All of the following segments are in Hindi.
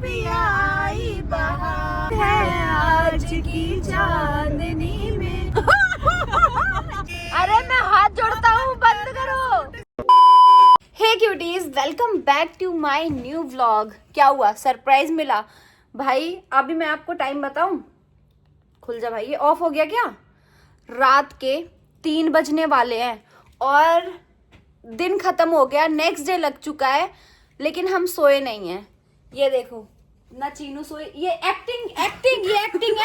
पिया आई बहार है आज की चांदनी में। अरे मैं हाथ जोड़ता हूँ, बंद करो। Hey cuties, welcome back to my new vlog. क्या हुआ, सरप्राइज मिला भाई? अभी मैं आपको टाइम बताऊं, खुल जा भाई। ये ऑफ हो गया क्या? रात के 3 बजने वाले हैं और दिन खत्म हो गया, नेक्स्ट डे लग चुका है, लेकिन हम सोए नहीं हैं। ये देखो ना, चीनू सोए। ये एक्टिंग है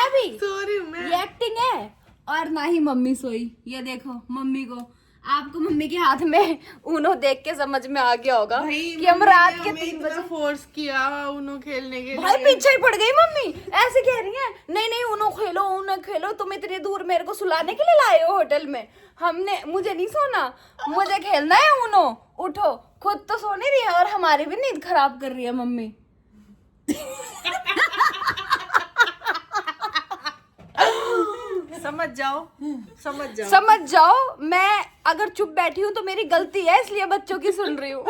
अभी। सॉरी ये एक्टिंग है। और ना ही मम्मी सोई। ये देखो मम्मी को, आपको मम्मी के हाथ में ऊनो देख के समझ में आ गया होगा कि हम रात के 3 बजे फोर्स किया ऊनो खेलने के भाई लिए। पीछे ही पड़ गई मम्मी। ऐसे कह रही है, नहीं ऊनो खेलो, तुम इतनी दूर मेरे को सुलाने के लिए लाए हो होटल में। मुझे नहीं सोना, मुझे खेलना है ऊनो। उठो, खुद तो सो नहीं रही है और हमारी भी नींद खराब कर रही है मम्मी। समझ जाओ। मैं अगर चुप बैठी हूँ तो मेरी गलती है, इसलिए बच्चों की सुन रही हूँ।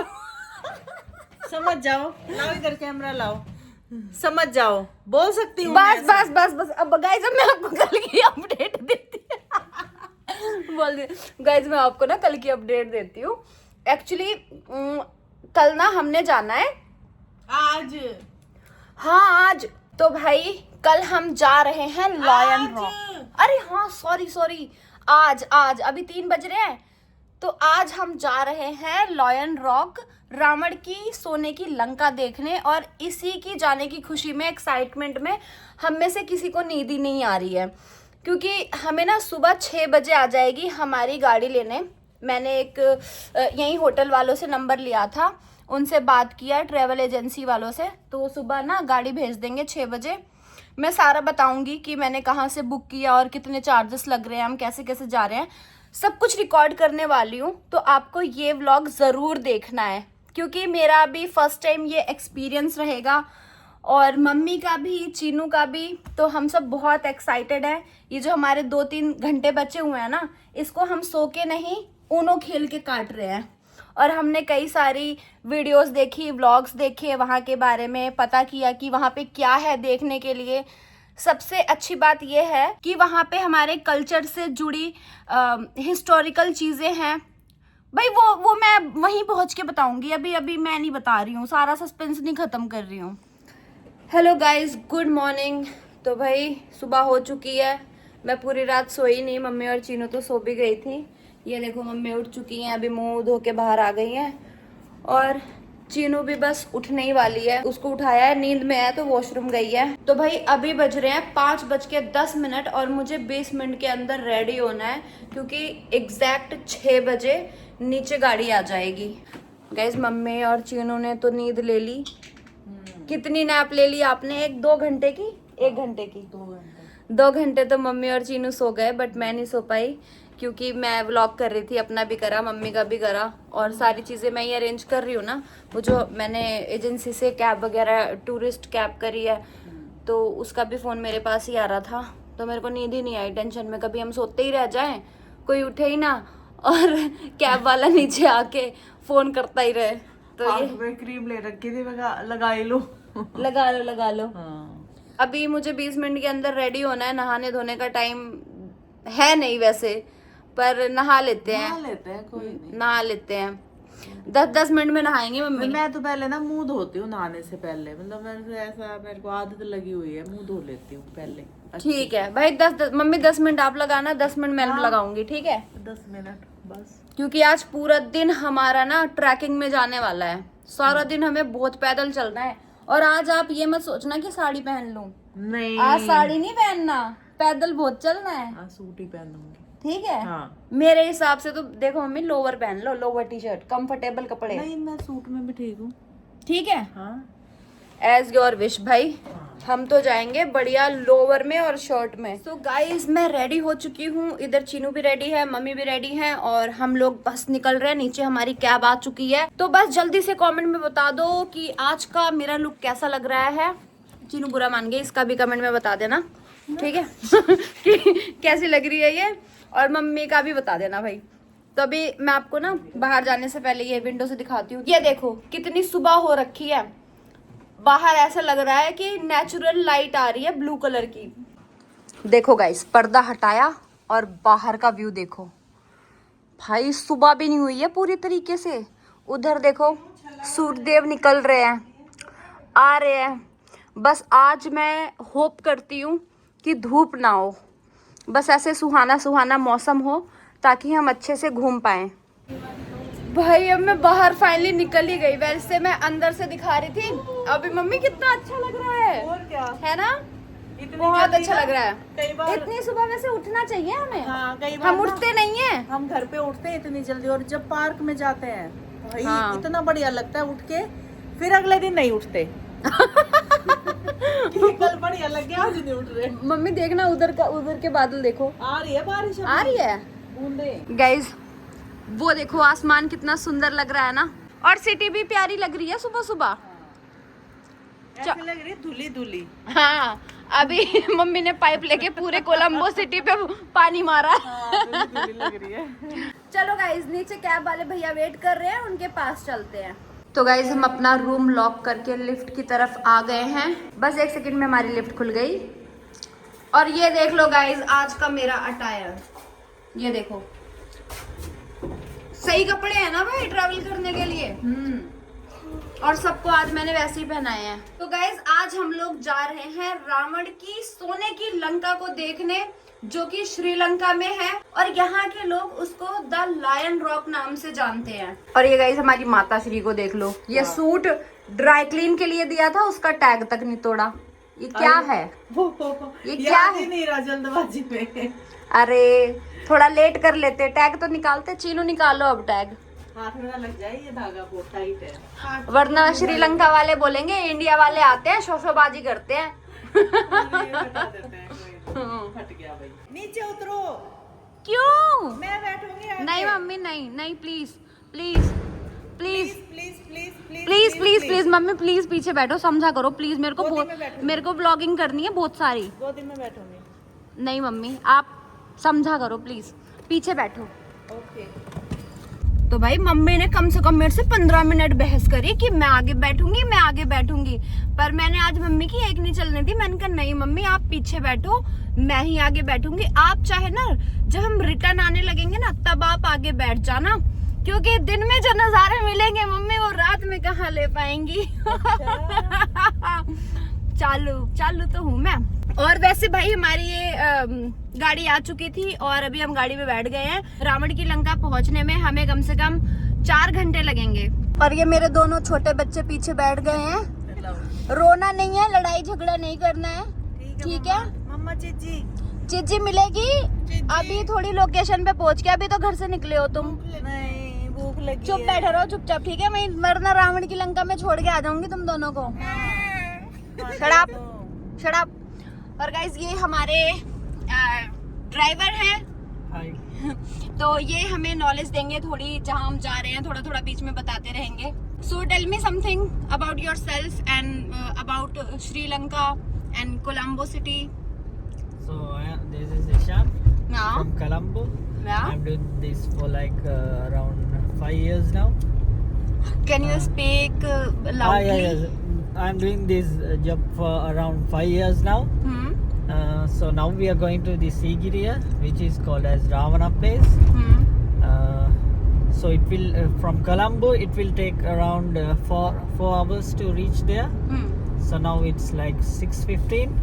समझ जाओ। लाओ इधर कैमरा लाओ, समझ जाओ। बोल सकती हूँ बस। अब गाइस, अब मैं आपको कल की अपडेट देती हूँ। बोल दे गाइस, मैं आपको ना कल की अपडेट देती हूँ। एक्चुअली कल ना हमने जाना है। आज? हाँ आज। तो भाई कल हम जा रहे हैं लॉयन रॉक। अरे हाँ, सॉरी। आज अभी 3 बज रहे हैं, तो आज हम जा रहे हैं लॉयन रॉक, रावण की सोने की लंका देखने। और इसी की जाने की खुशी में, एक्साइटमेंट में हम में से किसी को नींद ही नहीं आ रही है, क्योंकि हमें ना सुबह 6 बजे आ जाएगी हमारी गाड़ी लेने। मैंने एक यहीं होटल वालों से नंबर लिया था, उनसे बात किया, ट्रैवल एजेंसी वालों से, तो वो सुबह ना गाड़ी भेज देंगे 6 बजे। मैं सारा बताऊंगी कि मैंने कहाँ से बुक किया और कितने चार्जेस लग रहे हैं, हम कैसे कैसे जा रहे हैं, सब कुछ रिकॉर्ड करने वाली हूँ। तो आपको ये व्लॉग ज़रूर देखना है, क्योंकि मेरा भी फर्स्ट टाइम ये एक्सपीरियंस रहेगा और मम्मी का भी, चीनू का भी। तो हम सब बहुत एक्साइटेड हैं। ये जो हमारे 2-3 घंटे बचे हुए हैं ना, इसको हम सो के नहीं, ऊनो खेल के काट रहे हैं। और हमने कई सारी वीडियोस देखी, व्लॉग्स देखे, वहाँ के बारे में पता किया कि वहाँ पे क्या है देखने के लिए। सबसे अच्छी बात यह है कि वहाँ पे हमारे कल्चर से जुड़ी हिस्टोरिकल चीज़ें हैं। भाई वो मैं वहीं पहुँच के बताऊँगी, अभी मैं नहीं बता रही हूँ, सारा सस्पेंस नहीं ख़त्म कर रही हूँ। Hello guys, good morning. तो भाई सुबह हो चुकी है, मैं पूरी रात सोई नहीं, मम्मी और चीनू तो सो भी गई थी। ये देखो मम्मी उठ चुकी हैं, अभी मुंह धो के बाहर आ गई हैं, और चीनू भी बस उठने ही वाली है। उसको उठाया है, नींद में है तो वॉशरूम गई है। तो भाई अभी बज रहे हैं 5:10 और मुझे 20 मिनट के अंदर रेडी होना है, क्योंकि एग्जैक्ट 6 बजे नीचे गाड़ी आ जाएगी। गाइज मम्मी और चीनू ने तो नींद ले ली। कितनी नैप ले ली आपने? 1-2 घंटे की? 1 घंटे की? 2 घंटे तो मम्मी और चीनू सो गए, बट मैं नहीं सो पाई, क्योंकि मैं व्लॉग कर रही थी, अपना भी करा, मम्मी का भी करा, और सारी चीज़ें मैं ही अरेंज कर रही हूँ ना। वो जो मैंने एजेंसी से कैब वगैरह, टूरिस्ट कैब करी है, तो उसका भी फ़ोन मेरे पास ही आ रहा था, तो मेरे को नींद ही नहीं आई। टेंशन में कभी हम सोते ही रह जाएं, कोई उठे ही ना, और कैब वाला नीचे आके फ़ोन करता ही रहे। तो ये क्रीम ले रखी थी, लगा ही लो। लगा लो। अभी मुझे 20 मिनट के अंदर रेडी होना है। नहाने धोने का टाइम है नहीं वैसे, पर नहा लेते हैं कोई नहीं। नहा लेते हैं। 10-10 मिनट में नहाएंगे मम्मी। मैं तो पहले ना मुंह धोती हूँ नहाने से पहले, मतलब मेरे को आदत लगी हुई है, मुंह धो लेती हूँ पहले। ठीक है भाई, 10 मम्मी 10 मिनट आप लगाना, 10 मिनट मैं लगाऊंगी, ठीक है? 10 मिनट बस, क्योंकि आज पूरा दिन हमारा ना ट्रैकिंग में जाने वाला है। सारा दिन हमें बहुत पैदल चलना है। और आज आप ये मत सोचना कि साड़ी पहन लूं, नहीं आज साड़ी नहीं पहनना, पैदल बहुत चलना है। सूट ही पहनूंगी, ठीक है? हाँ। मेरे हिसाब से तो देखो मम्मी, लोअर पहन लो, लोअर टी-शर्ट, कंफर्टेबल कपड़े। नहीं, मैं सूट में भी ठीक हूँ। ठीक है, हाँ, एज योर विश भाई। हम तो जाएंगे बढ़िया लोअर में और शर्ट में। सो गाइज, मैं रेडी हो चुकी हूँ, इधर चीनू भी रेडी है, मम्मी भी रेडी है, और हम लोग बस निकल रहे हैं। नीचे हमारी कैब आ चुकी है। तो बस जल्दी से कमेंट में बता दो कि आज का मेरा लुक कैसा लग रहा है। चीनू बुरा मान गई, इसका भी कमेंट में बता देना, ठीक है? कि कैसी लग रही है ये, और मम्मी का भी बता देना भाई। तो अभी मैं आपको ना बाहर जाने से पहले ये विंडो से दिखाती हूँ। ये देखो कितनी सुबह हो रखी है, बाहर ऐसा लग रहा है कि नेचुरल लाइट आ रही है ब्लू कलर की। देखो गाइस, पर्दा हटाया और बाहर का व्यू देखो भाई, सुबह भी नहीं हुई है पूरी तरीके से। उधर देखो सूर्यदेव निकल रहे हैं, आ रहे हैं। बस आज मैं होप करती हूँ कि धूप ना हो, बस ऐसे सुहाना सुहाना मौसम हो ताकि हम अच्छे से घूम पाएं। भाई अब मैं बाहर फाइनली निकल ही गई। वैसे मैं अंदर से दिखा रही थी, अभी मम्मी कितना अच्छा लग रहा है, और क्या है ना? बहुत अच्छा लग रहा है। इतनी सुबह वैसे उठना चाहिए हमें। हाँ, कई बार हम उठते नहीं है। हम घर पे उठते हैं इतनी जल्दी, और जब पार्क में जाते हैं भाई हाँ। इतना बढ़िया लगता है उठ के, फिर अगले दिन नहीं उठते। कल बढ़िया लग गया, आज नहीं उठ रहे। मम्मी देखना उधर के बादल देखो, आ रही है बारिश, आ रही है बूंदे। गाइज। वो देखो आसमान कितना सुंदर लग रहा है ना, और सिटी भी प्यारी लग रही है सुबह सुबह। ऐसे लग रही है धुली धुली। हाँ, अभी मम्मी ने पाइप लेके पूरे कोलंबो सिटी पे पानी मारा। धुली लग रही है। चलो गाइज, नीचे कैब वाले भैया वेट कर रहे हैं, उनके पास चलते हैं। तो गाइज हम अपना रूम लॉक करके लिफ्ट की तरफ आ गए हैं। बस 1 सेकंड में हमारी लिफ्ट खुल गई। और ये देख लो गाइज, आज का मेरा अटायर, ये देखो। सही कपड़े हैं ना भाई ट्रैवल करने के लिए। और सबको आज मैंने वैसे ही पहनाए हैं। तो गाइज आज हम लोग जा रहे हैं रावण की सोने की लंका को देखने, जो कि श्रीलंका में है, और यहाँ के लोग उसको द लायन रॉक नाम से जानते हैं। और ये गाइज हमारी माता श्री को देख लो, ये सूट ड्राई क्लीन के लिए दिया था, उसका टैग तक नहीं तोड़ा। ये क्या है, ये क्या है? नहीं रहा जल्दबाजी में। अरे थोड़ा लेट कर लेते, टैग तो निकालते। चीनू निकालो अब टैग, हाथ में ना लग जाए, ये धागा बहुत टाइट है। वरना श्रीलंका वाले बोलेंगे इंडिया वाले आते हैं शोशोबाजी करते हैं। बता देते हैं, फट गया भाई। नीचे उतरो। क्यों? मैं बैठूंगी आगे। नहीं मम्मी, नहीं नहीं, please please please please please please please please please mummy please पीछे बैठो, समझा करो प्लीज। गोदी में बैठूंगी। मेरे को ब्लॉगिंग करनी है बहुत सारी। गोदी में बैठूंगी। नहीं मम्मी, आप समझा करो प्लीज, पीछे बैठो। ओके। तो भाई मम्मी ने कम से कम मेरे से 15 मिनट बहस करी कि मैं आगे बैठूंगी, मैं आगे बैठूंगी। पर मैंने आज मम्मी की एक नहीं चलने दी। मैंने कहा नहीं मम्मी, आप पीछे बैठो, मैं ही आगे बैठूंगी। आप चाहे ना जब हम रिटर्न आने लगेंगे ना, तब आप आगे बैठ जाना, क्योंकि दिन में जो नजारे मिलेंगे मम्मी, वो रात में कहाँ ले पाएंगी। चालू तो हूँ मैं। और वैसे भाई हमारी ये गाड़ी आ चुकी थी, और अभी हम गाड़ी में बैठ गए हैं। रावण की लंका पहुंचने में हमें कम से कम 4 घंटे लगेंगे। और ये मेरे दोनों छोटे बच्चे पीछे बैठ गए हैं। रोना नहीं है, लड़ाई झगड़ा नहीं करना है, ठीक है? मम्मा चीजी मिलेगी अभी थोड़ी लोकेशन पे पहुंच के। अभी तो घर से निकले हो तुम। नहीं, भूख लगी। चुप बैठे रहो चुपचाप, ठीक है? मैं वरना रावण की लंका में छोड़ के आ जाऊंगी तुम दोनों को। Shut up. और गाइस ये हमारे ड्राइवर हैं। तो ये हमें नॉलेज देंगे थोड़ी, जहाँ हम जा रहे हैं थोड़ा थोड़ा बीच में बताते रहेंगे। So tell me something about yourself and about Sri Lanka and Colombo city. So this is Ishan Yeah. from Colombo. Yeah. I'm doing this for like around 5 years now. Can you speak loudly? Yes. I'm doing this job for around 5 years now. So now we are going to the Sigiriya, which is called as Ravana place. So it will from Colombo it will take around 4 hours to reach there. So now it's like 6:15.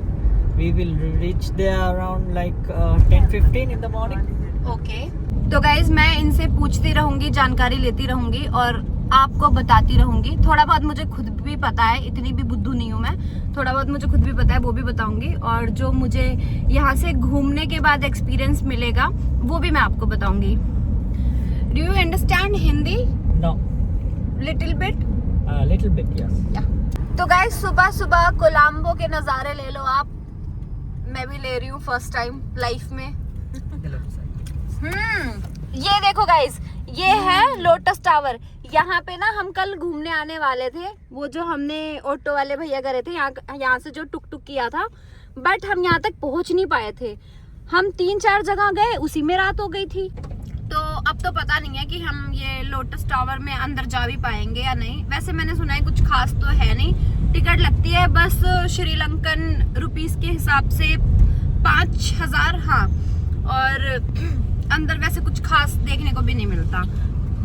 We will reach there around like 10:15 in the morning. Okay. तो गाइज मैं इनसे पूछती रहूंगी, जानकारी लेती रहूंगी और आपको बताती रहूंगी। थोड़ा बहुत मुझे खुद भी पता है, इतनी भी बुद्धू नहीं हूँ मैं। थोड़ा बहुत मुझे खुद भी पता है, वो भी बताऊंगी। और जो मुझे यहाँ से घूमने के बाद एक्सपीरियंस मिलेगा वो भी मैं आपको बताऊंगी। Do you understand Hindi? No. Little bit? Little bit, yes. तो गाइज सुबह सुबह कोलंबो के नज़ारे ले लो आप। मैं भी ले रही हूँ फर्स्ट टाइम लाइफ में। ये देखो गाइज, ये है लोटस टावर। यहाँ पे ना हम कल घूमने आने वाले थे, वो जो हमने ऑटो वाले भैया करे थे यहाँ से जो टुक टुक किया था, बट हम यहाँ तक पहुँच नहीं पाए थे। हम 3-4 जगह गए, उसी में रात हो गई थी। तो अब तो पता नहीं है कि हम ये लोटस टावर में अंदर जा भी पाएंगे या नहीं। वैसे मैंने सुना है कुछ खास तो है नहीं, टिकट लगती है बस श्रीलंकन रुपीस के हिसाब से 5,000। हाँ, और अंदर वैसे कुछ खास देखने को भी नहीं मिलता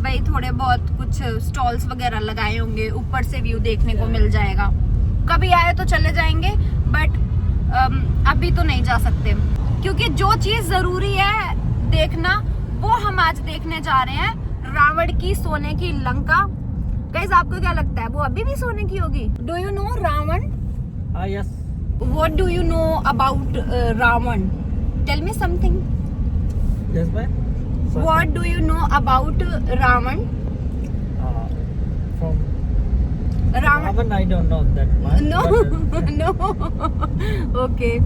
भाई, थोड़े बहुत कुछ स्टॉल्स वगैरह लगाए होंगे, ऊपर से व्यू देखने को मिल जाएगा। कभी आए तो चले जाएंगे, बट अभी तो नहीं जा सकते, क्योंकि जो चीज जरूरी है देखना वो हम आज देखने जा रहे हैं, रावण की सोने की लंका। गाइस, आपको क्या लगता है वो अभी भी सोने की होगी? Do you know Ravana? Yes. What do you know about Ravan? Tell me something. Yes, ma'am. What do you know about Ravan? From Ravan? Ravan, I don't know that much. No, but, no. Okay.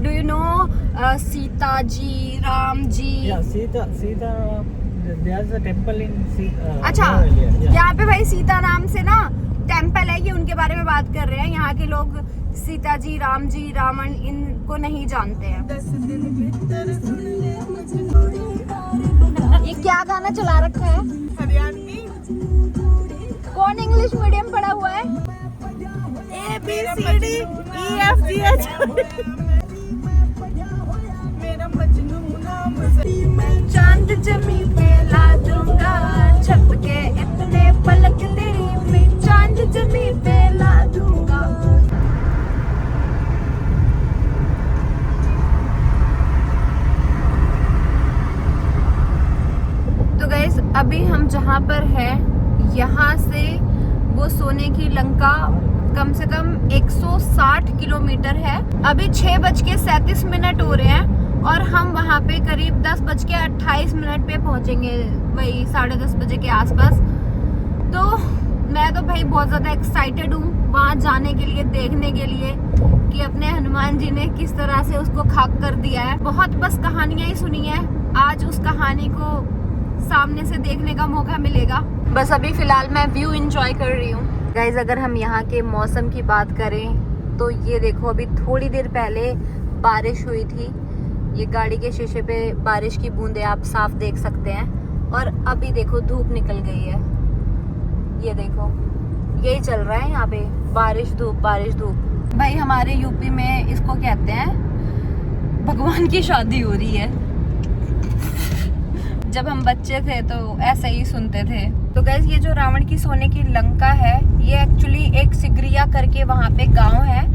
Do you know Sita ji, Ram ji? yeah, Sita. There's a temple in Sita. अच्छा, yeah. यहाँ पे भाई सीता नाम से ना टेम्पल है, ये उनके बारे में बात कर रहे हैं। यहाँ के लोग सीता जी, राम जी, रावण इनको नहीं जानते हैं। ये क्या गाना चला रखा है? हरियाणवी। कौन इंग्लिश मीडियम पढ़ा हुआ है? ABCDEFGH। मेरा मजनू नाम मैं चांद जमी पे ला दूंगा, छत के इतने पलक तेरी मैं चांद जमी पे ला दूंगा। तो गाइस, अभी हम जहाँ पर हैं यहाँ से वो सोने की लंका कम से कम 160 किलोमीटर है। अभी 6:37 हो रहे हैं और हम वहाँ पे करीब 10:28 पे पहुँचेंगे, वही 10:30 बजे के आसपास। तो मैं तो भाई बहुत ज़्यादा एक्साइटेड हूँ वहाँ जाने के लिए, देखने के लिए कि अपने हनुमान जी ने किस तरह से उसको खाक कर दिया है। बहुत बस कहानियाँ ही सुनी है, आज उस कहानी को सामने से देखने का मौका मिलेगा। बस अभी फिलहाल मैं व्यू एंजॉय कर रही हूँ। गाइज, अगर हम यहाँ के मौसम की बात करें तो ये देखो, अभी थोड़ी देर पहले बारिश हुई थी। ये गाड़ी के शीशे पे बारिश की बूंदें आप साफ देख सकते हैं। और अभी देखो धूप निकल गई है, ये देखो, यही चल रहा है यहाँ पे, बारिश धूप बारिश धूप। भाई हमारे यूपी में इसको कहते हैं भगवान की शादी हो रही है। जब हम बच्चे थे तो ऐसा ही सुनते थे। तो गाइस, ये जो रावण की सोने की लंका है, ये एक्चुअली एक सिगरिया करके वहाँ पे गांव है,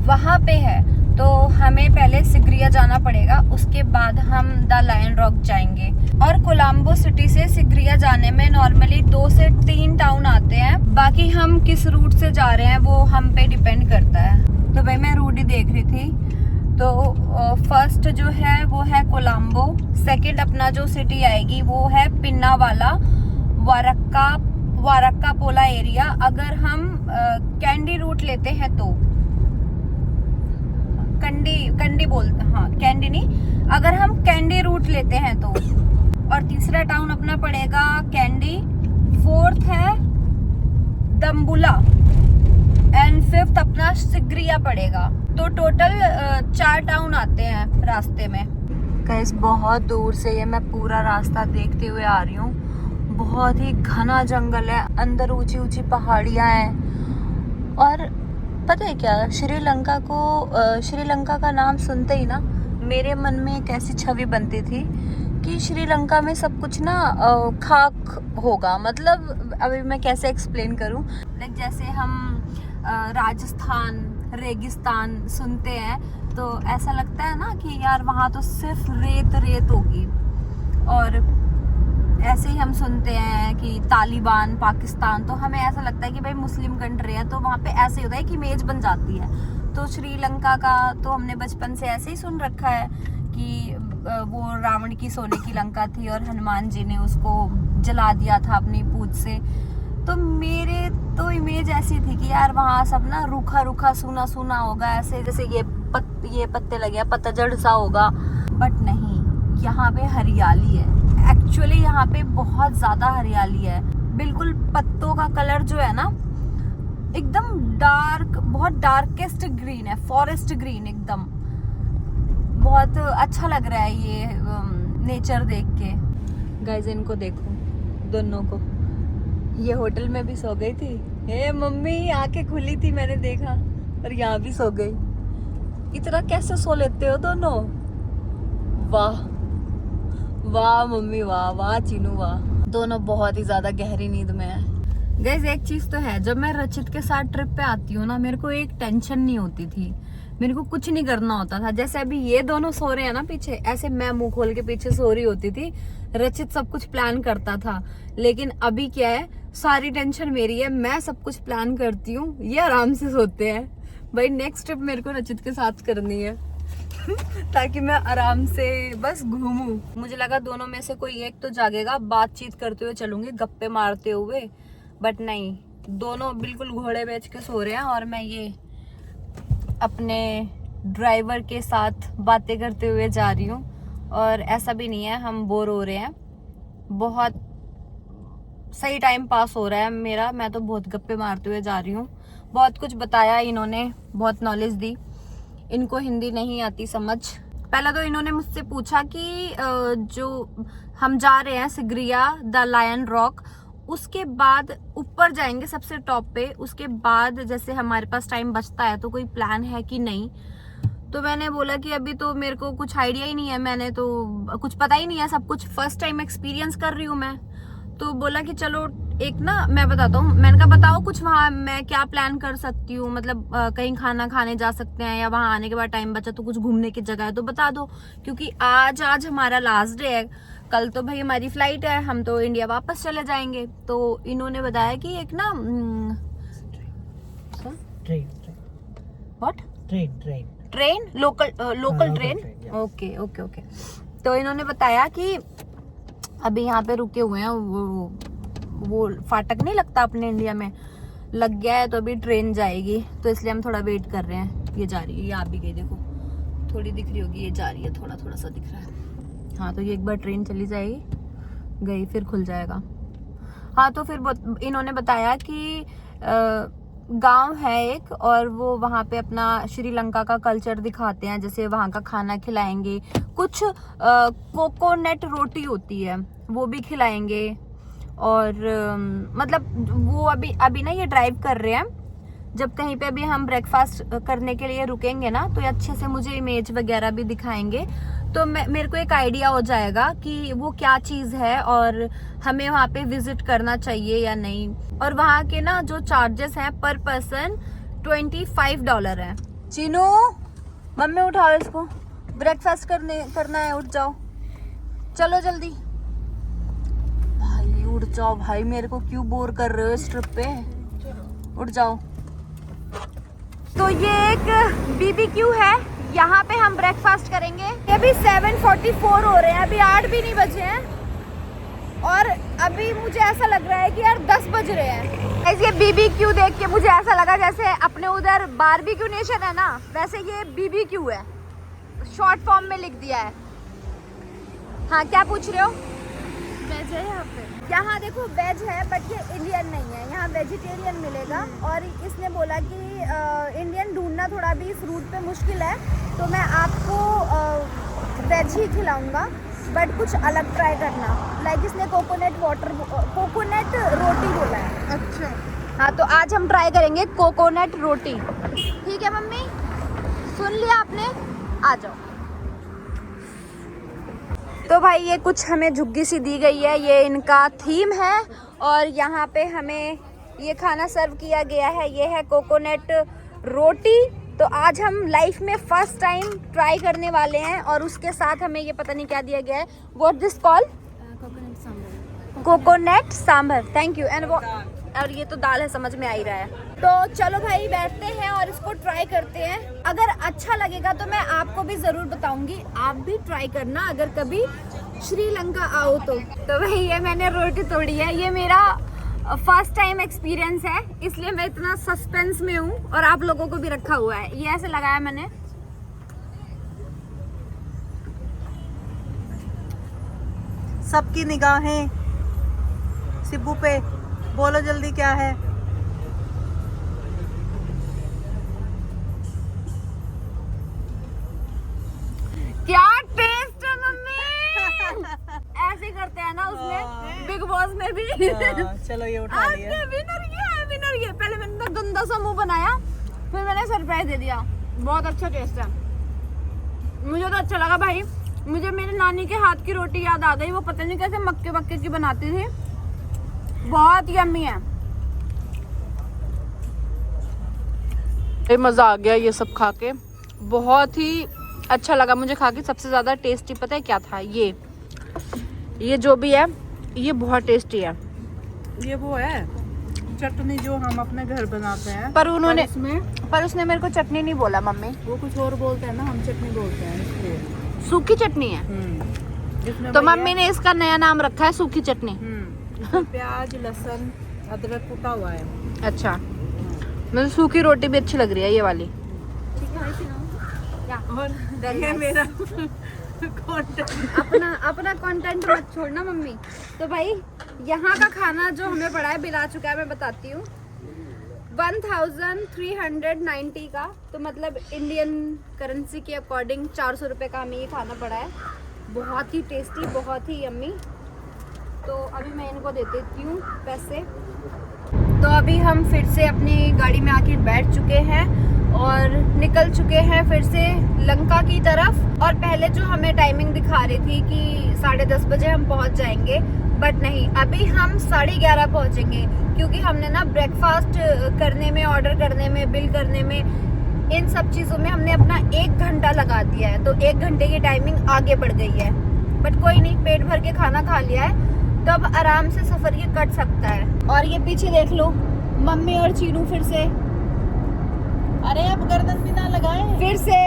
वहाँ पे है। तो हमें पहले सिगरिया जाना पड़ेगा, उसके बाद हम द लायन रॉक जाएंगे। और कोलंबो सिटी से सिगरिया जाने में नॉर्मली 2 से 3 टाउन आते हैं। बाकी हम किस रूट से जा रहे हैं वो हम पे डिपेंड करता है। तो भाई मैं रूट ही देख रही थी। तो फर्स्ट जो है वो है कोलंबो, सेकंड अपना जो सिटी आएगी वो है पिन्नावाला, वारक्का पोला एरिया। अगर हम कैंडी रूट लेते हैं तो कंडी बोलते, हाँ कैंडी नहीं, अगर हम कैंडी रूट लेते हैं तो। और तीसरा टाउन अपना पड़ेगा कैंडी, फोर्थ है दम्बुला एंड फिफ्थ अपना सिगरिया पड़ेगा। तो टोटल 4 टाउन आते हैं रास्ते में। गाइस, बहुत दूर से ये मैं पूरा रास्ता देखते हुए आ रही हूँ। बहुत ही घना जंगल है, अंदर ऊंची ऊंची पहाड़ियाँ हैं। और पता है क्या, श्रीलंका का नाम सुनते ही ना मेरे मन में एक ऐसी छवि बनती थी कि श्रीलंका में सब कुछ ना खाक होगा। मतलब अभी मैं कैसे एक्सप्लेन करूँ, लाइक जैसे हम राजस्थान रेगिस्तान सुनते हैं तो ऐसा लगता है ना कि यार वहाँ तो सिर्फ रेत होगी। और ऐसे ही हम सुनते हैं कि तालिबान पाकिस्तान, तो हमें ऐसा लगता है कि भाई मुस्लिम कंट्री है, तो वहाँ पे ऐसे होता है कि इमेज बन जाती है। तो श्रीलंका का तो हमने बचपन से ऐसे ही सुन रखा है कि वो रावण की सोने की लंका थी और हनुमान जी ने उसको जला दिया था अपनी पूंछ से। तो मेरे तो इमेज ऐसी थी कि यार वहाँ सब ना रूखा सूना होगा, ऐसे जैसे ये पत्ते लगे, पतझड़ सा होगा। बट नहीं, यहाँ पे हरियाली है। एक्चुअली यहाँ पे बहुत ज्यादा हरियाली है। बिल्कुल पत्तों का कलर जो है ना एकदम डार्क, बहुत डार्केस्ट ग्रीन है, फॉरेस्ट ग्रीन एकदम। बहुत अच्छा लग रहा है ये नेचर देख के। गाइस, इनको देखो दोनों को, ये होटल में भी सो गई थी। हे मम्मी, आंखें खुली थी मैंने देखा, और यहाँ भी सो गई। इतना कैसे सो लेते हो दोनों? वाह वाह मम्मी, वाह वाह चीनू वाह। दोनों बहुत ही ज्यादा गहरी नींद में है। गाइस एक चीज तो है, जब मैं रचित के साथ ट्रिप पे आती हूँ ना, मेरे को एक टेंशन नहीं होती थी, मेरे को कुछ नहीं करना होता था। जैसे अभी ये दोनों सो रहे हैं ना पीछे, ऐसे मैं मुंह खोल के पीछे सो रही होती थी, रचित सब कुछ प्लान करता था। लेकिन अभी क्या है, सारी टेंशन मेरी है, मैं सब कुछ प्लान करती हूँ, ये आराम से सोते हैं। भाई नेक्स्ट ट्रिप मेरे को रचित के साथ करनी है ताकि मैं आराम से बस घूमूं। मुझे लगा दोनों में से कोई एक तो जागेगा, बातचीत करते हुए चलूंगी, गप्पे मारते हुए, बट नहीं, दोनों बिल्कुल घोड़े बेच के सो रहे हैं और मैं ये अपने ड्राइवर के साथ बातें करते हुए जा रही हूँ। और ऐसा भी नहीं है हम बोर हो रहे हैं, बहुत सही टाइम पास हो रहा है मेरा। मैं तो बहुत गप्पे मारते हुए जा रही हूँ। बहुत कुछ बताया इन्होंने, बहुत नॉलेज दी। इनको हिंदी नहीं आती समझ। पहला तो इन्होंने मुझसे पूछा कि जो हम जा रहे हैं सिगरिया द लायन रॉक, उसके बाद ऊपर जाएंगे सबसे टॉप पे, उसके बाद जैसे हमारे पास टाइम बचता है तो कोई प्लान है कि नहीं। तो मैंने बोला कि अभी तो मेरे को कुछ आइडिया ही नहीं है, मैंने तो कुछ पता ही नहीं है, सब कुछ फर्स्ट टाइम एक्सपीरियंस कर रही हूँ मैं। तो बोला कि चलो एक ना मैं बताता हूँ। मैंने कहा बताओ कुछ, वहाँ मैं क्या प्लान कर सकती हूँ, मतलब कहीं खाना खाने जा सकते हैं, या वहाँ आने के बाद टाइम बचा तो कुछ घूमने की जगह है तो बता दो, क्योंकि आज हमारा लास्ट डे है, कल तो भाई हमारी फ्लाइट है, हम तो इंडिया वापस चले जाएंगे। तो इन्होंने बताया कि एक ना train local train, okay okay okay. तो इन्होंने बताया कि अभी यहाँ पे रुके हुए हैं, वो फाटक नहीं लगता अपने इंडिया में, लग गया है, तो अभी ट्रेन जाएगी, तो इसलिए हम थोड़ा वेट कर रहे हैं। ये जा रही है, ये आप भी गई देखो, थोड़ी दिख रही होगी, ये जा रही है, थोड़ा थोड़ा सा दिख रहा है। हाँ तो ये एक बार ट्रेन चली जाएगी, गई फिर खुल जाएगा। हाँ तो फिर इन्होंने बताया कि गांव है एक, और वो वहाँ पे अपना श्रीलंका का कल्चर दिखाते हैं, जैसे वहाँ का खाना खिलाएंगे, कुछ कोकोनट रोटी होती है वो भी खिलाएंगे। और मतलब वो अभी ना ये ड्राइव कर रहे हैं, जब कहीं पे अभी हम ब्रेकफास्ट करने के लिए रुकेंगे ना, तो अच्छे से मुझे इमेज वगैरह भी दिखाएंगे, तो मेरे को एक आइडिया हो जाएगा कि वो क्या चीज़ है और हमें वहाँ पे विजिट करना चाहिए या नहीं। और वहाँ के ना जो चार्जेस हैं पर पर्सन $25 है। चीनू मम्मी उठाओ इसको, ब्रेकफास्ट करना है, उठ जाओ, चलो जल्दी भाई, उठ जाओ भाई, मेरे को क्यों बोर कर रहे हो इस ट्रिप पे, उठ जाओ। तो ये एक BBQ है, यहाँ पे हम ब्रेकफास्ट करेंगे। ये अभी 7:44 हो रहे हैं, अभी 8 भी नहीं बजे हैं, और अभी मुझे ऐसा लग रहा है कि यार 10 बज रहे हैं। ऐसे ये BBQ देख के मुझे ऐसा लगा जैसे अपने उधर बारबेक्यू नेशन है ना, वैसे ये BBQ है, शॉर्ट फॉर्म में लिख दिया है। हाँ क्या पूछ रहे हो? वेज है यहाँ पे? यहाँ देखो वेज है, बट ये इंडियन नहीं है, यहाँ वेजिटेरियन मिलेगा। और इसने बोला कि इंडियन ढूंढना थोड़ा भी इस रूट पे मुश्किल है, तो मैं आपको वेज ही खिलाऊंगा, बट कुछ अलग ट्राई करना। लाइक इसने कोकोनट रोटी बोला है। अच्छा हाँ, तो आज हम ट्राई करेंगे कोकोनट रोटी। ठीक है मम्मी, सुन लिया आपने, आ जाओ। तो भाई ये कुछ हमें झुग्गी सी दी गई है, ये इनका थीम है, और यहाँ पे हमें ये खाना सर्व किया गया है, ये है कोकोनट रोटी। तो आज हम लाइफ में फर्स्ट टाइम ट्राई करने वाले हैं, और उसके साथ हमें ये पता नहीं क्या दिया गया है, what this call? Coconut sambar. Thank you. And और ये तो दाल है, समझ में आ ही रहा है। तो चलो भाई बैठते हैं और इसको ट्राई करते हैं। अगर अच्छा लगेगा तो मैं आपको भी जरूर बताऊंगी, आप भी ट्राई करना अगर कभी श्रीलंका आओ तो। भाई ये मैंने रोटी तोड़ी है, ये मेरा फर्स्ट टाइम एक्सपीरियंस है, इसलिए मैं इतना सस्पेंस में हूँ, और आप लोगों को भी रखा हुआ है। ये ऐसे लगाया मैंने, सबकी निगाहें सिब्बू पे, बोलो जल्दी क्या है? क्या टेस्ट है मम्मी। ऐसे करते हैं ना उसमें, बिग बॉस में भी चलो ये उठा लिया। विनर ये पहले मैंने तो गंदा सा मुंह बनाया, फिर मैंने सरप्राइज दे दिया। बहुत अच्छा टेस्ट है, मुझे तो अच्छा लगा भाई। मुझे मेरी नानी के हाथ की रोटी याद आ गई, वो पता नहीं कैसे मक्के मक्के की बनाती थी, बहुत यम्मी है। मजा आ गया ये सब खा के, बहुत ही अच्छा लगा मुझे खा के। सबसे ज्यादा टेस्टी पता है क्या था? ये जो भी है ये बहुत टेस्टी है। ये वो है चटनी जो हम अपने घर बनाते हैं, पर उसने मेरे को चटनी नहीं बोला मम्मी, वो कुछ और बोलते हैं ना, हम चटनी बोलते हैं इसलिए। सूखी चटनी है। जिसमें तो मम्मी ने इसका नया नाम रखा है सूखी चटनी। प्याज लहसुन अदरक कुटा हुआ है। अच्छा, मुझे सूखी रोटी भी अच्छी लग रही है ये वाली। और ये मेरा अपना कंटेंट मत छोड़ना मम्मी। तो भाई यहाँ का खाना जो हमें पड़ा है, बिल आ चुका है, मैं बताती हूँ 1390 का, तो मतलब इंडियन करेंसी के अकॉर्डिंग 400 रुपये का हमें ये खाना पड़ा है। बहुत ही टेस्टी, बहुत ही यम्मी। तो अभी मैं इनको दे देती हूँ पैसे। तो अभी हम फिर से अपनी गाड़ी में आके बैठ चुके हैं और निकल चुके हैं फिर से लंका की तरफ। और पहले जो हमें टाइमिंग दिखा रही थी कि 10:30 बजे हम पहुंच जाएंगे, बट नहीं, अभी हम 11:30 पहुंचेंगे, क्योंकि हमने ना ब्रेकफास्ट करने में, ऑर्डर करने में, बिल करने में, इन सब चीज़ों में हमने अपना 1 घंटा लगा दिया है। तो 1 घंटे की टाइमिंग आगे बढ़ गई है, बट कोई नहीं, पेट भर के खाना खा लिया है तो अब आराम से सफ़र ये कट सकता है। और ये पीछे देख लो, मम्मी और चीनू फिर से, अरे अब गर्दन भी ना लगाए, फिर से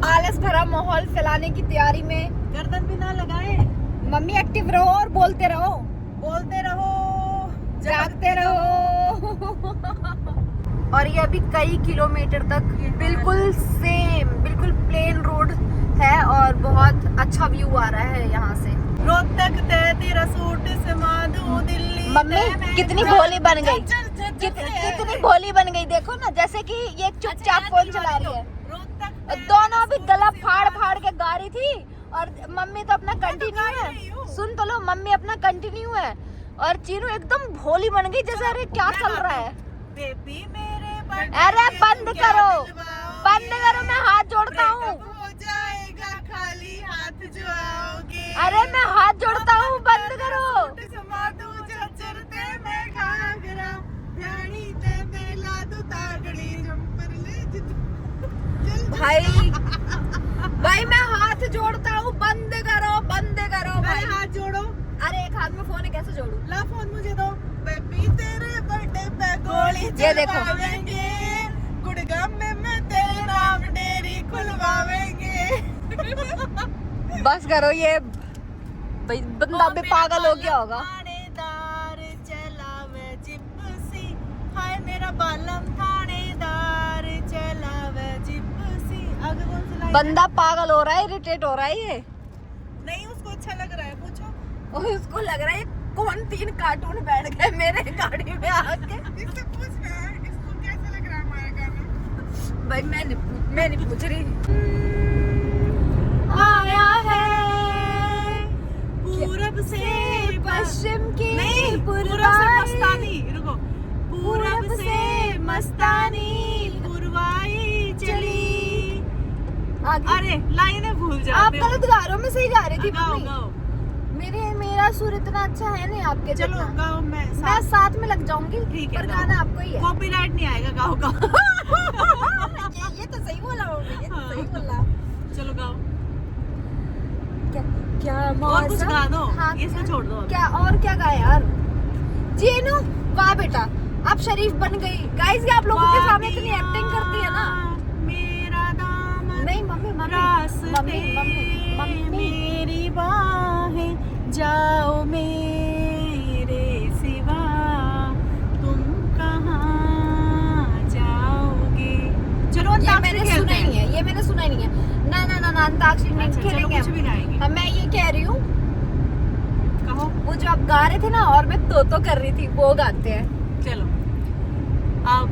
आलस भरा माहौल फैलाने की तैयारी में। गर्दन भी ना लगाए। मम्मी एक्टिव रहो और बोलते रहो, जागते रहो। और ये अभी कई किलोमीटर तक बिल्कुल सेम, बिल्कुल प्लेन रोड है और बहुत अच्छा व्यू आ रहा है यहाँ से। रोहतक ते तेरा सूट समाधु दिल्ली। मम्मी कितनी भोली बन गई, कितनी भोली बन गई, देखो ना, जैसे कि ये चुपचाप फोन चला रही है। दोनों भी गला फाड़ फाड़ के गा रही थी और मम्मी तो अपना कंटिन्यू है। सुन तो लो, मम्मी अपना कंटिन्यू है और चीनू एकदम भोली बन गई, जैसे अरे क्या चल रहा है। बेबी मेरे अरे बंद करो, मैं हाथ जोड़ता हूँ। हो जाएगा खाली हाथ जो आओगे। अरे मैं हाथ जोड़ता हूँ, बंद करो। समाधु जचरते मैं घाघरा ध्यानी ते मेला दु तागड़ी जंपर ले भाई मैं हाथ जोड़ता हूँ, बंद करो भाई। हाथ जोड़ो। अरे एक हाथ में फोन है, कैसे जोड़ू? ला फोन मुझे दो। बेबी तेरे बर्थडे पे गोली ये देखो, चलवाएंगे, गुड़गांव में मैं तेरे नाम डेयरी खुलवाएंगे। बस करो, ये भाई बंदा भी पागल हो गया होगा। थानेदार चलावे जिप्सी, हाय मेरा बालम थानेदार चलावे जिप्सी। आगे कौन सी लाइन? बंदा पागल हो रहा है, इरिटेट हो रहा है ये। नहीं, उसको अच्छा लग रहा है, पूछो। और उसको लग रहा है कौन 3 कार्टून बैठ गए मेरे गाड़ी में आके। इससे पूछना है इसको कैसा लग रहा है हमारा गाना। भाई मैं नहीं पूछ रही। आया है पूरब से पश्चिम की नहीं, पूरब से मस्तानी, रुको, पूरब से मस्तानी पुरवाई चली। आगे। अरे लाइनें भूल जाते आप गलत गा रहे हो, मैं सही गा रही थी। गाओ मम्मी गाओ। मेरा सुर इतना अच्छा है नहीं आपके चलो जितना। गाओ, मैं मैं साथ में लग जाऊंगी, ठीक है, पर गाओ। गाना आपको ही है। कॉपीराइट नहीं आएगा, गाओ गाओ। ये तो सही बोला मम्मी, ये तो सही बोला। चलो गाओ। क्या और कुछ मौसम? गा दो, हाँ, इसको छोड़ दो। क्या और क्या गाए यार? जीनू वाह बेटा, आप शरीफ बन गई। गाइस, ये आप लोगों के सामने इतनी एक्टिंग करती है ना। मेरा दामन नहीं मम्मी, मेरी बाहें जाओ मेरे सिवा, तुम कहाँ जाओगे। चलो ये मैंने सुना ही नहीं है, ये मैंने सुना ही नहीं है। ना अंताक्षरी नहीं खेलेंगे कुछ भी गाएंगे। हम। मैं ये कह रही हूँ, कहो। वो जो आप गा रहे थे ना और मैं तो कर रही थी, वो गाते हैं। चलो, अब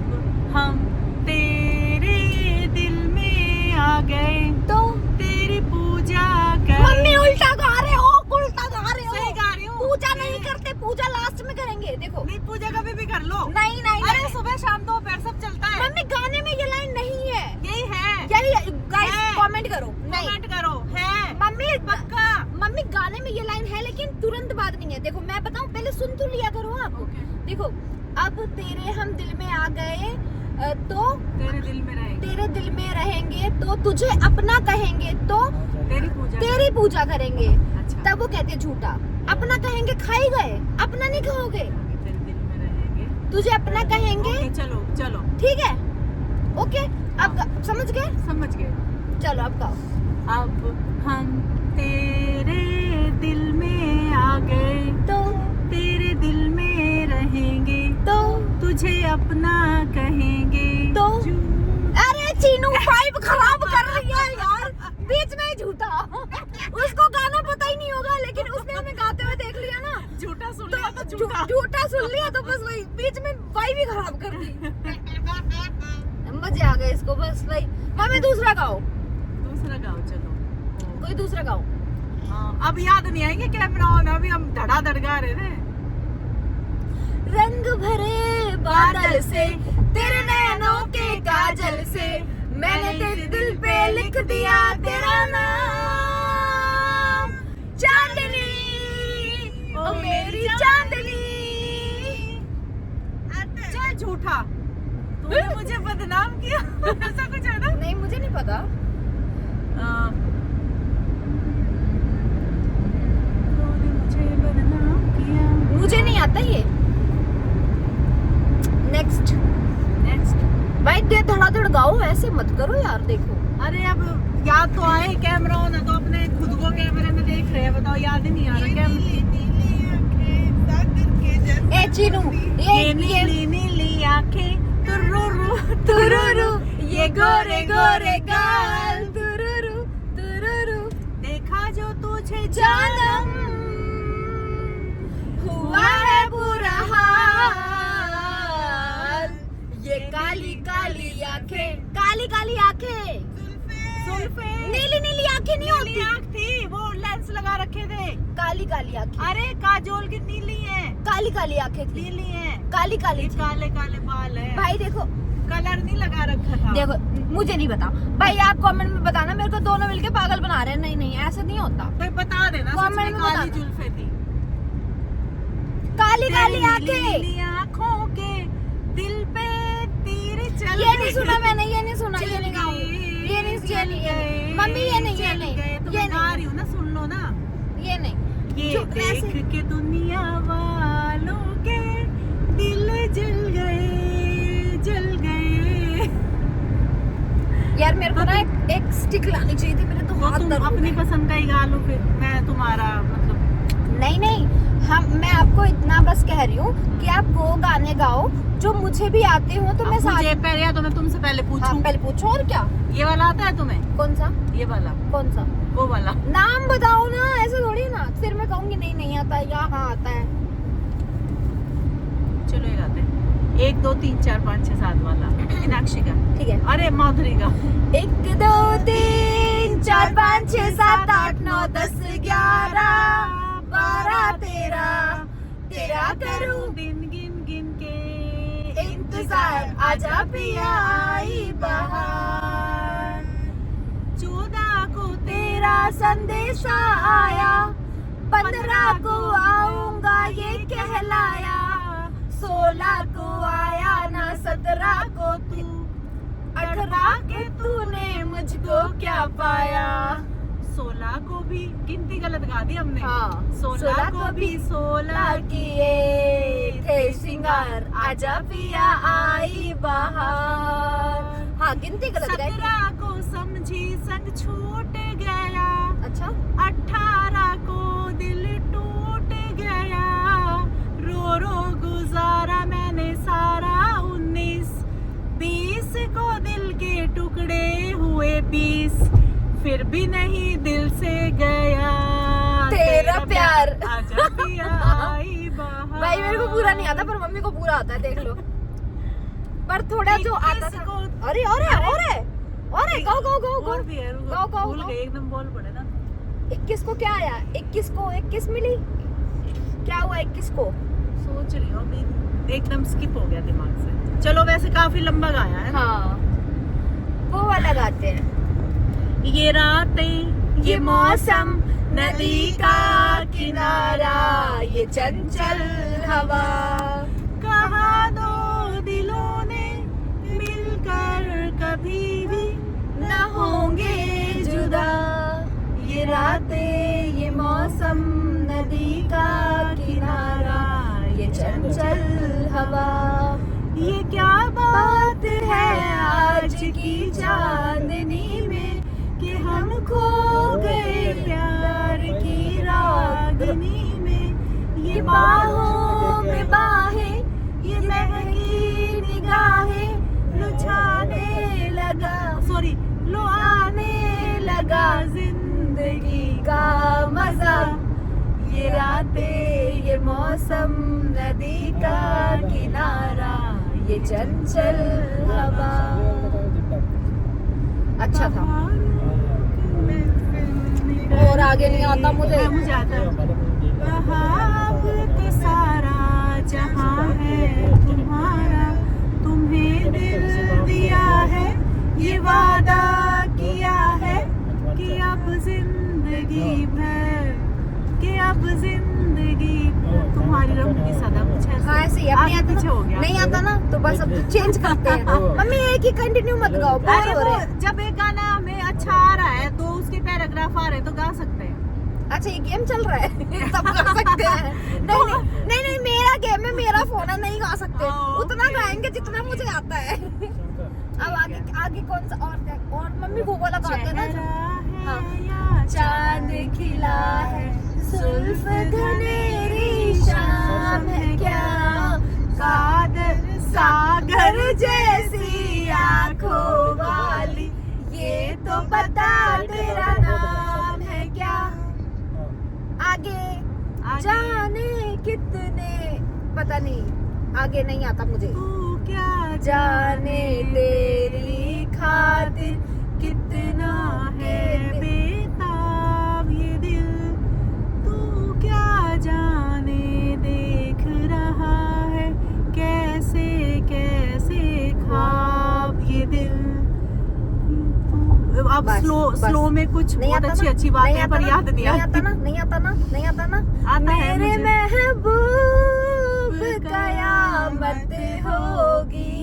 हम तेरे दिल में आ गए, तो तेरी पूजा कर। मम्मी उल्टा गा रहे हो, सही गा रही हूँ। पूजा नहीं करते, ये देखो। नहीं पूजा कभी भी कर लो। नहीं नहीं अरे सुबह शाम दोपहर सब चलता है। मम्मी गाने में ये लाइन नहीं है। यही है। यही गाइस है। कमेंट करो। नहीं कमेंट करो है। मम्मी पक्का। मम्मी गाने में ये लाइन है लेकिन तुरंत बाद नहीं है। देखो मैं बताऊं, पहले सुन तो लिया करो आप। देखो अब तेरे हम दिल में आ गए तो तेरे दिल में रहेंगे, तेरे दिल में रहेंगे तो तुझे अपना कहेंगे तो तेरी पूजा करेंगे। अच्छा। तब वो कहते हैं झूठा। अपना कहेंगे खाई गए, अपना नहीं कहोगे। तेरे दिल में रहेंगे, तुझे अपना कहेंगे। ओके, चलो चलो ठीक है ओके। अब समझ गए? समझ गए। चलो अब गाओ। अब हम तेरे दिल में आ गए तो तेरे दिल में रहेंगे तो तुझे अपना कहेंगे तो अरे चीनू वाइब खराब कर रही है यार, बीच में ही झूठा। उसको गाना पता ही नहीं होगा लेकिन उसने हमें गाते हुए देख लिया ना। झूठा सुन लिया तो झूठा। झूठा सुन लिया तो बस वही बीच में वाइब ही खराब कर दी। मजे आ गए इसको बस भाई। मम्मी दूसरा गाओ। दूसरा गाओ चलो। कोई दूसरा गाओ। अब याद नहीं आएंगे कैमरा ऑन, अभी हम धड़ाधड़ गा रहे थे। रंग भरे बादल से तेरे नैनों के काजल से मैंने तेरे दिल पे लिख दिया तेरा नाम। चांदनी ओ मेरी चांदनी। चल झूठा, तूने मुझे बदनाम किया। ऐसा कुछ है ना? नहीं मुझे नहीं पता। तूने मुझे बदनाम किया। मुझे नहीं आता ये। नेक्स्ट भाई दे धड़ाधड़ गाओ, ऐसे मत करो यार। देखो अरे अब याद तो आए, कैमरा ऑन है तो अपने खुद को कैमरे में देख रहे हैं। बताओ याद ही नहीं आ रहा। ए चीनू ये नीली नीली आंखें तुरुरु तुरुरु, ये गोरे गोरे गाल तुरुरु तुरुरु, देखा जो तुझे जानम हुआ है बुरा हाल। ये काली काली आंखें, काली काली आंखें, जुल्फे, नीली नीली आंखें नहीं नीली होती। आंख थी, वो लेंस लगा रखे थे। काली काली आंखें, अरे काजोल की नीली है, काली काली आंखें थी। नीली है, काली काली थी। काले काले बाल है। भाई देखो कलर नहीं लगा रखा था। देखो मुझे नहीं पता भाई, आप कमेंट में बताना। मेरे को दोनों मिलके पागल बना रहे हैं। नहीं नहीं ऐसा नहीं होता। कोई बता देना। सच कमेंट में में काली बताना। जुल्फे थी। काली काली तेरी आंखें। नीली आंखों के दिल पे तीर चल ये नहीं गए। सुना मैंने, ये नहीं सुना, ये चल नहीं गाऊंगी। गए, ये नहीं, ये नहीं, ये नहीं। चल मम्मी ये नहीं, ये चल नहीं, गए। तो ये मैं गा नहीं, रही हूँ ना, सुन लो ना। ये नहीं। ये चुप देख ऐसे। के दुनिया वालों के दिल जल गए। यार मेरे को ना एक स्टिक लानी चाहिए थी। मेरे तो वो हाथ तुम दर्द हो अपनी गए। पसंद का ही गा लो, फिर मैं तुम्हारा मतलब। नहीं नहीं मैं आपको इतना बस कह रही हूँ कि आप वो गाने गाओ जो मुझे भी आते हो। तो मैं अब सारे मुझे पहले या तो मैं तुमसे पहले हाँ, पूछूं। पहले पूछो। और क्या? ये वाला आता है तुम्हें? कौन सा? ये वाला, कौन सा? वो वाला। नाम बताओ ना, ऐसे थोड़ी ना। फिर मैं कहूंगी नहीं नहीं आता है या हाँ आता है। चलो ये गाते हैं। 1 2 3 4 5 6 7 वाला मीनाक्षी का। ठीक है। अरे माधुरी का। 1 2 3 4 5 6 7 8 9 10 11 12 13 तेरा करूं दिन गिन गिन के इंतजार, आजा पिया आई बहार। 14 को तेरा संदेशा आया, 15 को आऊंगा ये कहलाया, 16 को आया ना 17 को तू, 18 के तूने मुझको क्या पाया। 16 को भी गिनती गलत गा दी हमने। हाँ, 16 को भी 16 किए थे सिंगार, आजा पिया आई बहार। हाँ गिनती गलत गाई। 17 को समझी संग छूट गया, अच्छा 18 को दिल टूट गया, रो रो गुजारा मैंने सारा 19, 20 को दिल के टुकड़े हुए 20, फिर भी नहीं दिल से गया तेरा प्यार। आजा पिया आई बहार। भाई मेरे को पूरा नहीं आता पर मम्मी को पूरा आता है, देख लो। पर थोड़ा जो आता था। अरे और है गाओ गाओ गाओ और भी है, रुको, गाओ, गाओ, भूल गाओ। गए, एकदम बोल पड़े ना। 21 को क्या आया? 21 को 21 मिली। क्या हुआ 21 को? सोच रही हूँ अभी, एकदम स्किप हो गया दिमाग से। चलो वैसे काफी लंबा गाया है। हाँ वो वाला गाते हैं। ये रातें, ये मौसम, नदी का किनारा, ये चंचल हवा, कहा दो दिलों ने मिलकर कभी भी न होंगे जुदा। ये रातें, ये मौसम, नदी का किनारा, ये चंचल हवा। ये क्या बात है आज की चांदनी में कि हम खो गए प्यार की रागनी में। ये बाहों में बाहें, ये महकी निगाहें, लुझाने लगा, सॉरी, लो आने लगा जिंदगी का मजा। ये रातें, ये मौसम, नदी का किनारा, ये चंचल हवा। अच्छा था। और आगे नहीं आता मुझे। मुझे आता है। वहाँ तो सारा जहाँ है तुम्हारा, तुम्हें दिल दिया है, ये वादा किया है कि अब जिंदगी भर, कि अब जिंदगी भर तुम्हारी रहूंगी सदा। कुछ हाँ ऐसे ही अपने आगे पीछे हो गया। नहीं आता ना तो बस अब चेंज करते हैं। मम्मी एक ही कंटिन्यू मत गाओ, बोर अरे हो वो रहे हैं। जब एक गाना हमें अच्छा आ रहा है तो उसके पैराग्राफ आ रहे हैं तो गा सकते हैं। अच्छा ये गेम चल रहा है तब गा सकते हैं। नहीं मेरा गेम है, मेरा फोन है, नहीं गा सकते। उतना गाएंगे जितना मुझे आता है। अब आगे कौन सा और मम्मी वो वाला गाते हैं ना। हाँ। चांद खिला है, जुल्फ घनेरी शाम है क्या, सागर जैसी आंखों वाली, ये तो बता तेरा नाम है क्या। आगे जाने कितने, पता नहीं आगे नहीं आता मुझे। तू क्या जाने तेरी खातिर कितना है बेताब ये दिल, तू क्या जाने देख रहा है कैसे कैसे ख्वाब ये दिल। अब बस, स्लो में कुछ नहीं बहुत आता अच्छी ना? अच्छी बातें हैं पर याद नहीं आता आती। ना, नहीं आता ना। आता है मेरे मुझे। महबूब कयामत होगी,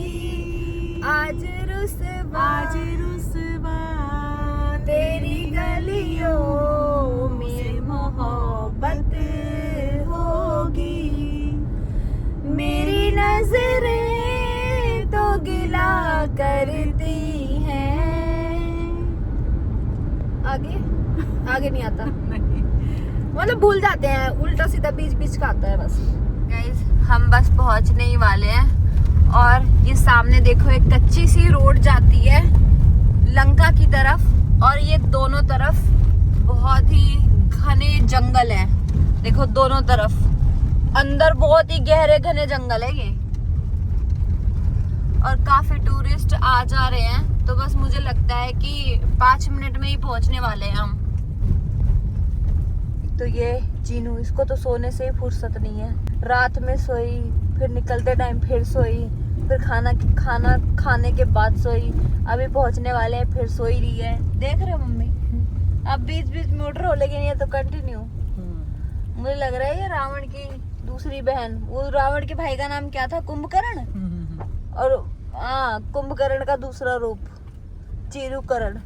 आज रुसवा तेरी गलियों में मोहब्बत होगी। मेरी नजरें तो गिला करती हैं। आगे नहीं आता। मतलब भूल जाते हैं, उल्टा सीधा बीच का आता है बस। गाइस हम बस पहुंचने ही वाले हैं और ये सामने देखो एक कच्ची सी रोड जाती है लंका की तरफ और ये दोनों तरफ बहुत ही घने जंगल है। देखो दोनों तरफ अंदर बहुत ही गहरे घने जंगल है ये और काफी टूरिस्ट आ जा रहे हैं। तो बस मुझे लगता है कि 5 मिनट में ही पहुंचने वाले हैं हम। तो ये चीनू, इसको तो सोने से ही फुर्सत नहीं है। रात में सोई, फिर निकलते टाइम फिर सोई, फिर खाना खाने के बाद सोई, अभी पहुंचने वाले हैं फिर सोई रही है। देख रहे हो मम्मी, अब बीच में उठ रहे हो लेकिन ये तो कंटिन्यू। मुझे लग रहा है ये रावण की दूसरी बहन, वो रावण के भाई का नाम क्या था, कुंभकर्ण, और हाँ कुंभकर्ण का दूसरा रूप चिरुकर्ण।